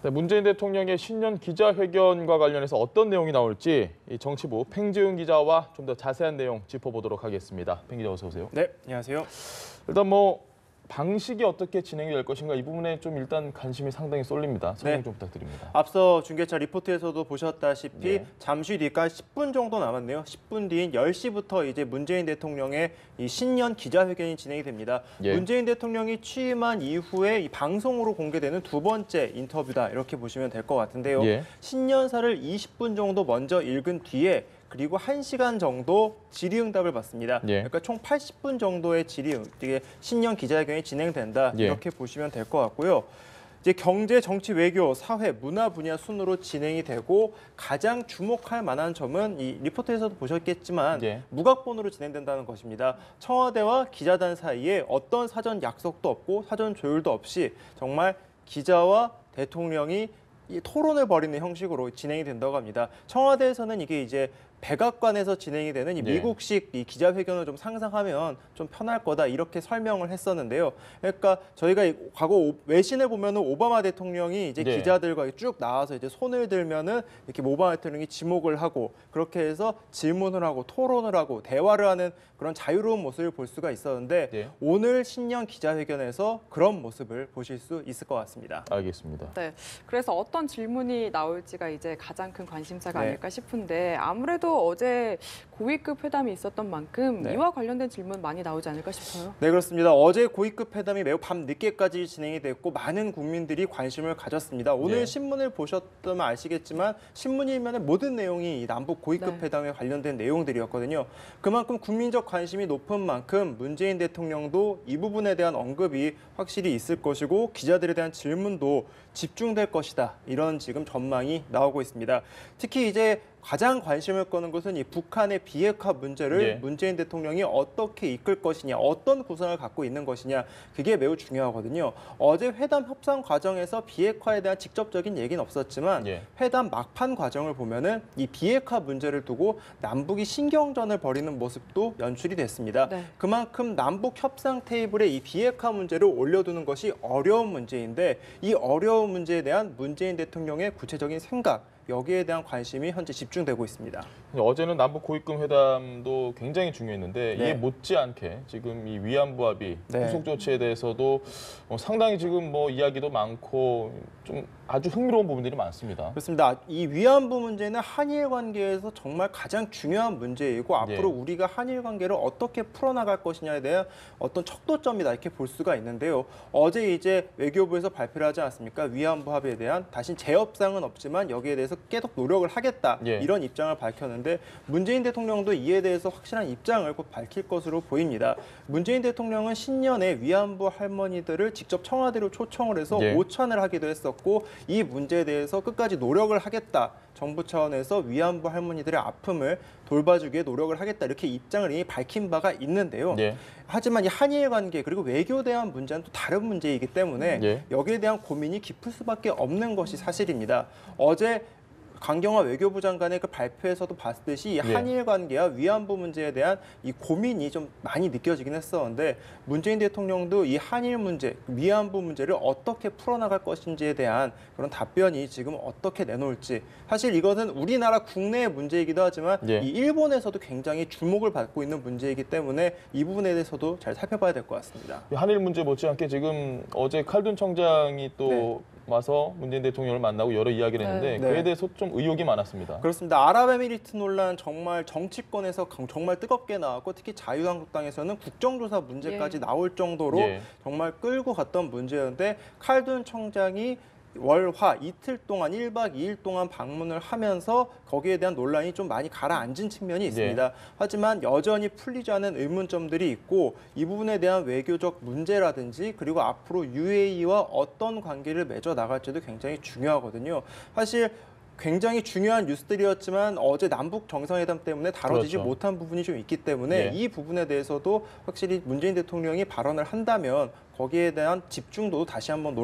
네, 문재인 대통령의 신년 기자회견과 관련해서 어떤 내용이 나올지 이 정치부 팽지은 기자와 좀 더 자세한 내용 짚어보도록 하겠습니다. 팽 기자 어서 오세요. 네, 안녕하세요. 일단 방식이 어떻게 진행이 될 것인가 이 부분에 좀 일단 관심이 상당히 쏠립니다. 설명 좀 부탁드립니다. 앞서 중계차 리포트에서도 보셨다시피 네. 잠시 뒤가 10분 정도 남았네요. 10분 뒤인 10시부터 이제 문재인 대통령의 이 신년 기자회견이 진행이 됩니다. 예. 문재인 대통령이 취임한 이후에 이 방송으로 공개되는 두 번째 인터뷰다 이렇게 보시면 될 것 같은데요. 예. 신년사를 20분 정도 먼저 읽은 뒤에 그리고 1시간 정도 질의응답을 받습니다. 예. 그러니까 총 80분 정도의 이게 신년 기자회견이 진행된다 예. 이렇게 보시면 될 것 같고요. 이제 경제, 정치, 외교, 사회, 문화 분야 순으로 진행이 되고 가장 주목할 만한 점은 이 리포트에서도 보셨겠지만 예. 무각본으로 진행된다는 것입니다. 청와대와 기자단 사이에 어떤 사전 약속도 없고 사전 조율도 없이 정말 기자와 대통령이 이 토론을 벌이는 형식으로 진행이 된다고 합니다. 청와대에서는 이게 이제 백악관에서 진행이 되는 이 미국식 이 기자회견을 좀 상상하면 좀 편할 거다 이렇게 설명을 했었는데요. 그러니까 저희가 과거 외신에 보면은 오바마 대통령이 이제 기자들과 쭉 나와서 이제 손을 들면은 이렇게 오바마 대통령이 지목을 하고 그렇게 해서 질문을 하고 토론을 하고 대화를 하는 그런 자유로운 모습을 볼 수가 있었는데 오늘 신년 기자회견에서 그런 모습을 보실 수 있을 것 같습니다. 알겠습니다. 네, 그래서 어떤 질문이 나올지가 이제 가장 큰 관심사가 아닐까 싶은데 아무래도 어제 고위급 회담이 있었던 만큼 이와 관련된 질문 많이 나오지 않을까 싶어요. 네, 그렇습니다. 어제 고위급 회담이 매우 밤 늦게까지 진행이 됐고 많은 국민들이 관심을 가졌습니다. 오늘 신문을 보셨다면 아시겠지만 신문이면 모든 내용이 이 남북 고위급 회담에 관련된 내용들이었거든요. 그만큼 국민적 관심이 높은 만큼 문재인 대통령도 이 부분에 대한 언급이 확실히 있을 것이고 기자들에 대한 질문도 집중될 것이다. 이런 지금 전망이 나오고 있습니다. 특히 이제 가장 관심을 끄는 것은 이 북한의 비핵화 문제를 문재인 대통령이 어떻게 이끌 것이냐, 어떤 구상을 갖고 있는 것이냐, 그게 매우 중요하거든요. 어제 회담 협상 과정에서 비핵화에 대한 직접적인 얘기는 없었지만 회담 막판 과정을 보면은 이 비핵화 문제를 두고 남북이 신경전을 벌이는 모습도 연출이 됐습니다. 그만큼 남북 협상 테이블에 이 비핵화 문제를 올려두는 것이 어려운 문제인데 이 어려운 문제에 대한 문재인 대통령의 구체적인 생각, 여기에 대한 관심이 현재 집중되고 있습니다. 어제는 남북 고위급 회담도 굉장히 중요했는데 이에 못지않게 지금 이 위안부 합의 후속 조치에 대해서도 상당히 지금 이야기도 많고 좀 아주 흥미로운 부분들이 많습니다. 그렇습니다. 이 위안부 문제는 한일 관계에서 정말 가장 중요한 문제이고 앞으로 우리가 한일 관계를 어떻게 풀어나갈 것이냐에 대한 어떤 척도점이다 이렇게 볼 수가 있는데요. 어제 이제 외교부에서 발표를 하지 않았습니까? 위안부 합의에 대한 다신 재협상은 없지만 여기에 대해서 계속 노력을 하겠다 이런 입장을 밝혔는데 문재인 대통령도 이에 대해서 확실한 입장을 곧 밝힐 것으로 보입니다. 문재인 대통령은 신년에 위안부 할머니들을 직접 청와대로 초청을 해서 오찬을 하기도 했었고 이 문제에 대해서 끝까지 노력을 하겠다. 정부 차원에서 위안부 할머니들의 아픔을 돌봐주기에 노력을 하겠다. 이렇게 입장을 이미 밝힌 바가 있는데요. 하지만 이 한일 관계 그리고 외교에 대한 문제는 또 다른 문제이기 때문에 여기에 대한 고민이 깊을 수밖에 없는 것이 사실입니다. 어제 강경화 외교부 장관의 그 발표에서도 봤듯이 이 한일 관계와 위안부 문제에 대한 이 고민이 좀 많이 느껴지긴 했었는데 문재인 대통령도 이 한일 문제, 위안부 문제를 어떻게 풀어나갈 것인지에 대한 그런 답변이 지금 어떻게 내놓을지 사실 이것은 우리나라 국내의 문제이기도 하지만 이 일본에서도 굉장히 주목을 받고 있는 문제이기 때문에 이 부분에 대해서도 잘 살펴봐야 될 것 같습니다. 한일 문제 못지않게 지금 어제 칼든 청장이 또 와서 문재인 대통령을 만나고 여러 이야기를 했는데 그에 대해서 좀 의혹이 많았습니다. 그렇습니다. 아랍에미리트 논란 정말 정치권에서 정말 뜨겁게 나왔고 특히 자유한국당에서는 국정조사 문제까지 나올 정도로 정말 끌고 갔던 문제였는데 칼든 청장이 월화 이틀 동안 1박 2일 동안 방문을 하면서 거기에 대한 논란이 좀 많이 가라앉은 측면이 있습니다. 하지만 여전히 풀리지 않은 의문점들이 있고 이 부분에 대한 외교적 문제라든지 그리고 앞으로 UAE와 어떤 관계를 맺어 나갈지도 굉장히 중요하거든요. 사실 굉장히 중요한 뉴스들이었지만 어제 남북 정상회담 때문에 다뤄지지 못한 부분이 좀 있기 때문에 이 부분에 대해서도 확실히 문재인 대통령이 발언을 한다면 거기에 대한 집중도도 다시 한번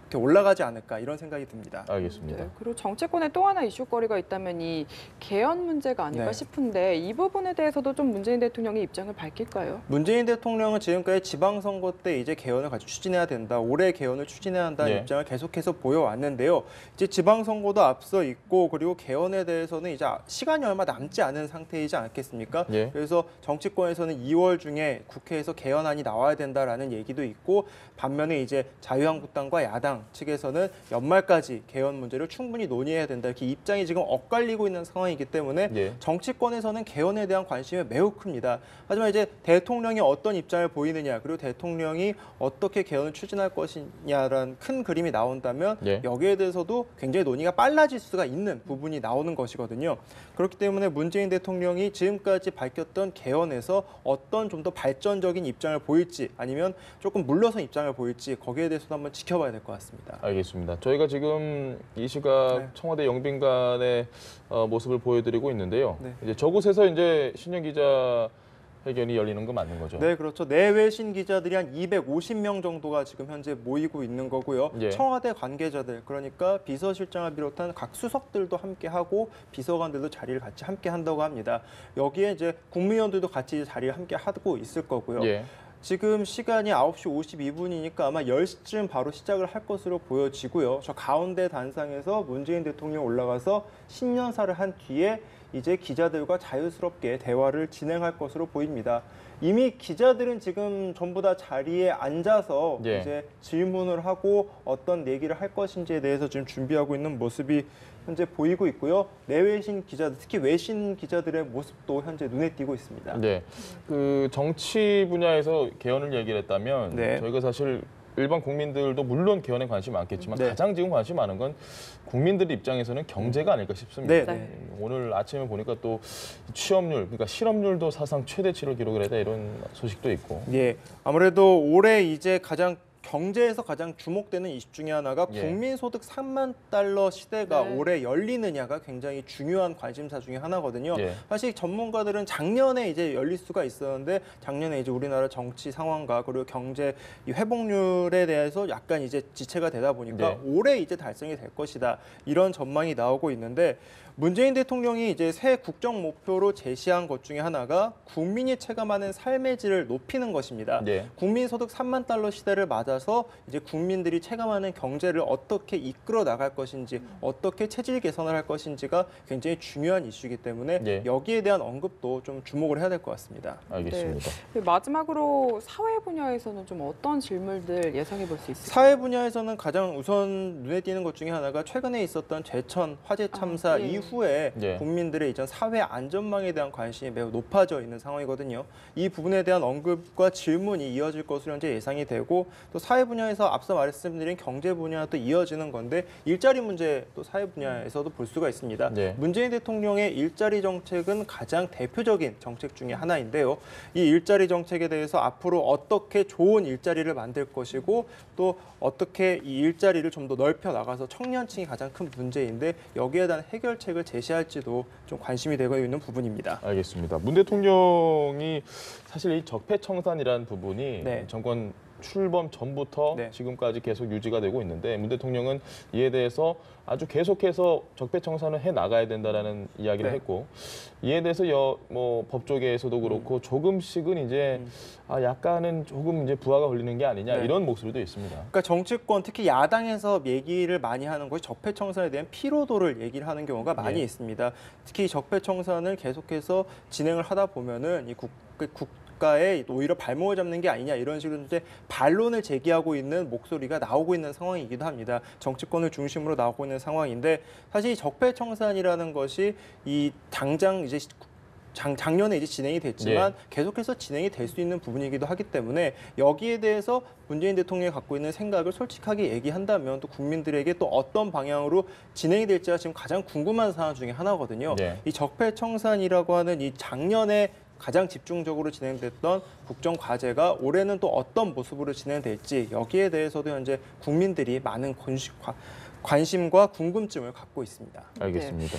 이렇게 올라가지 않을까 이런 생각이 듭니다. 알겠습니다. 네, 그리고 정치권에 또 하나 이슈거리가 있다면 이 개헌 문제가 아닐까 네. 싶은데 이 부분에 대해서도 좀 문재인 대통령이 입장을 밝힐까요? 문재인 대통령은 지금까지 지방선거 때 이제 개헌을 같이 추진해야 된다. 올해 개헌을 추진해야 한다는 예. 입장을 계속해서 보여왔는데요. 이제 지방선거도 앞서 있고 그리고 개헌에 대해서는 이제 시간이 얼마 남지 않은 상태이지 않겠습니까? 예. 그래서 정치권에서는 2월 중에 국회에서 개헌안이 나와야 된다라는 얘기도 있고 반면에 이제 자유한국당과 야당 측에서는 연말까지 개헌 문제를 충분히 논의해야 된다. 이렇게 입장이 지금 엇갈리고 있는 상황이기 때문에 예. 정치권에서는 개헌에 대한 관심이 매우 큽니다. 하지만 이제 대통령이 어떤 입장을 보이느냐 그리고 대통령이 어떻게 개헌을 추진할 것이냐라는 큰 그림이 나온다면 예. 여기에 대해서도 굉장히 논의가 빨라질 수가 있는 부분이 나오는 것이거든요. 그렇기 때문에 문재인 대통령이 지금까지 밝혔던 개헌에서 어떤 좀 더 발전적인 입장을 보일지 아니면 조금 물러선 입장을 보일지 거기에 대해서도 한번 지켜봐야 될 것 같습니다. 알겠습니다. 저희가 지금 이 시각 네. 청와대 영빈관의 모습을 보여드리고 있는데요. 네. 이제 저곳에서 이제 신년 기자 회견이 열리는 거 맞는 거죠? 네, 그렇죠. 내외신 기자들이 한 250명 정도가 지금 현재 모이고 있는 거고요. 예. 청와대 관계자들, 그러니까 비서실장을 비롯한 각 수석들도 함께 하고 비서관들도 자리를 같이 함께 한다고 합니다. 여기에 이제 국무위원들도 같이 자리를 함께 하고 있을 거고요. 예. 지금 시간이 9시 52분이니까 아마 10시쯤 바로 시작을 할 것으로 보여지고요. 저 가운데 단상에서 문재인 대통령 올라가서 신년사를 한 뒤에 이제 기자들과 자유스럽게 대화를 진행할 것으로 보입니다. 이미 기자들은 지금 전부 다 자리에 앉아서 예. 이제 질문을 하고 어떤 얘기를 할 것인지에 대해서 지금 준비하고 있는 모습이 현재 보이고 있고요. 내외신 기자들, 특히 외신 기자들의 모습도 현재 눈에 띄고 있습니다. 네. 그 정치 분야에서 개헌을 얘기를 했다면 네. 저희가 사실 일반 국민들도 물론 개헌에 관심이 많겠지만 네. 가장 지금 관심이 많은 건 국민들 입장에서는 경제가 아닐까 싶습니다. 네. 오늘 아침에 보니까 또 취업률, 그러니까 실업률도 사상 최대치를 기록을 했다 이런 소식도 있고. 예, 아무래도 올해 이제 경제에서 가장 주목되는 이슈 중에 하나가 예. 국민소득 3만 달러 시대가 네. 올해 열리느냐가 굉장히 중요한 관심사 중에 하나거든요. 예. 사실 전문가들은 작년에 이제 열릴 수가 있었는데 작년에 이제 우리나라 정치 상황과 그리고 경제 이 회복률에 대해서 약간 이제 지체가 되다 보니까 네. 올해 이제 달성이 될 것이다. 이런 전망이 나오고 있는데 문재인 대통령이 이제 새 국정 목표로 제시한 것 중에 하나가 국민이 체감하는 삶의 질을 높이는 것입니다. 네. 국민 소득 3만 달러 시대를 맞아서 이제 국민들이 체감하는 경제를 어떻게 이끌어 나갈 것인지, 어떻게 체질 개선을 할 것인지가 굉장히 중요한 이슈이기 때문에 네. 여기에 대한 언급도 좀 주목을 해야 될 것 같습니다. 알겠습니다. 네, 마지막으로 사회 분야에서는 좀 어떤 질문들 예상해 볼 수 있을까요? 사회 분야에서는 가장 우선 눈에 띄는 것 중에 하나가 최근에 있었던 제천 화재 참사 예. 이후에 예. 국민들의 이전 사회 안전망에 대한 관심이 매우 높아져 있는 상황이거든요. 이 부분에 대한 언급과 질문이 이어질 것으로 현재 예상이 되고 또 사회 분야에서 앞서 말씀드린 경제 분야도 이어지는 건데 일자리 문제 또 사회 분야에서도 볼 수가 있습니다. 네. 문재인 대통령의 일자리 정책은 가장 대표적인 정책 중에 하나인데요. 이 일자리 정책에 대해서 앞으로 어떻게 좋은 일자리를 만들 것이고 또 어떻게 이 일자리를 좀 더 넓혀 나가서 청년층이 가장 큰 문제인데 여기에 대한 해결책을 제시할지도 좀 관심이 되고 있는 부분입니다. 알겠습니다. 문 대통령이 사실 이 적폐청산이라는 부분이 네. 정권 출범 전부터 네. 지금까지 계속 유지가 되고 있는데 문 대통령은 이에 대해서 아주 계속해서 적폐청산을 해 나가야 된다라는 이야기를 네. 했고 이에 대해서 뭐 법조계에서도 그렇고 조금씩은 이제 약간은 조금 이제 부하가 걸리는 게 아니냐 네. 이런 목소리도 있습니다. 그러니까 정치권 특히 야당에서 얘기를 많이 하는 것이 적폐청산에 대한 피로도를 얘기를 하는 경우가 많이 예. 있습니다. 특히 적폐청산을 계속해서 진행을 하다 보면은 이 국가에 오히려 발목을 잡는 게 아니냐 이런 식으로 이제 반론을 제기하고 있는 목소리가 나오고 있는 상황이기도 합니다. 정치권을 중심으로 나오고 있는 상황인데 사실 적폐청산이라는 것이 이 당장 이제 작년에 이제 진행이 됐지만 계속해서 진행이 될 수 있는 부분이기도 하기 때문에 여기에 대해서 문재인 대통령이 갖고 있는 생각을 솔직하게 얘기한다면 또 국민들에게 또 어떤 방향으로 진행이 될지가 지금 가장 궁금한 사안 중에 하나거든요. 네. 이 적폐청산이라고 하는 이 작년에 가장 집중적으로 진행됐던 국정과제가 올해는 또 어떤 모습으로 진행될지 여기에 대해서도 현재 국민들이 많은 관심과 궁금증을 갖고 있습니다. 알겠습니다.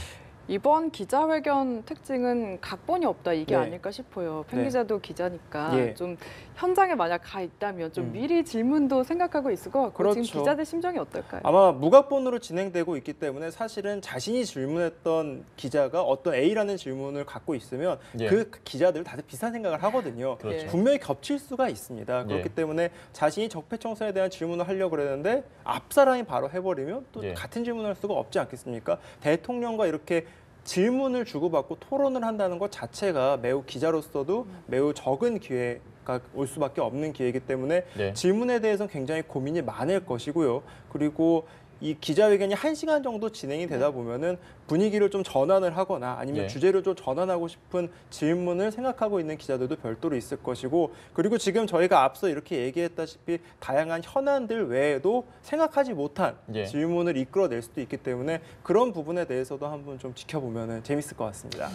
이번 기자회견 특징은 각본이 없다 이게 네. 아닐까 싶어요. 팬 네. 기자도 기자니까 예. 좀 현장에 만약 가 있다면 좀 미리 질문도 생각하고 있을 것 같고 그렇죠. 지금 기자들 심정이 어떨까요? 아마 무각본으로 진행되고 있기 때문에 사실은 자신이 질문했던 기자가 어떤 A라는 질문을 갖고 있으면 예. 그 기자들 다들 비슷한 생각을 하거든요. 그렇죠. 분명히 겹칠 수가 있습니다. 그렇기 예. 때문에 자신이 적폐청산에 대한 질문을 하려고 그랬는데 앞 사람이 바로 해버리면 또 예. 같은 질문을 할 수가 없지 않겠습니까? 대통령과 이렇게 질문을 주고받고 토론을 한다는 것 자체가 매우 기자로서도 매우 적은 기회가 올 수밖에 없는 기회이기 때문에 네. 질문에 대해서 굉장히 고민이 많을 것이고요. 그리고 이 기자회견이 1시간 정도 진행이 되다 보면은 분위기를 좀 전환을 하거나 아니면 네. 주제를 좀 전환하고 싶은 질문을 생각하고 있는 기자들도 별도로 있을 것이고, 그리고 지금 저희가 앞서 이렇게 얘기했다시피 다양한 현안들 외에도 생각하지 못한 예. 질문을 이끌어낼 수도 있기 때문에 그런 부분에 대해서도 한번 좀 지켜보면 재밌을 것 같습니다.